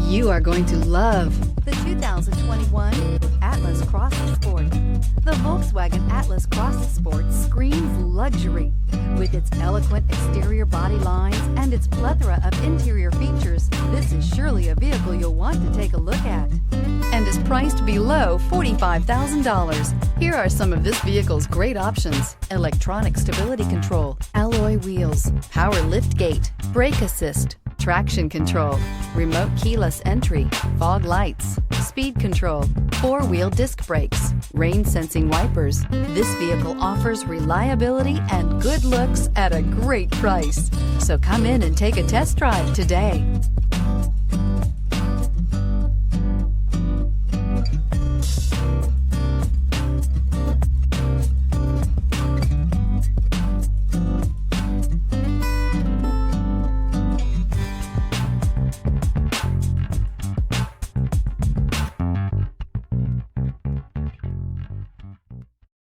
You are going to love the 2021 Atlas Cross Sport. The Volkswagen Atlas Cross Sport screams luxury. With its eloquent exterior body lines and its plethora of interior features, this is surely a vehicle you'll want to take a look at. And is priced below $45,000. Here are some of this vehicle's great options: electronic stability control, alloy wheels, power lift gate, brake assist, traction control, remote keyless entry, fog lights, speed control, four-wheel disc brakes, rain sensing wipers. This vehicle offers reliability and good looks at a great price. So come in and take a test drive today.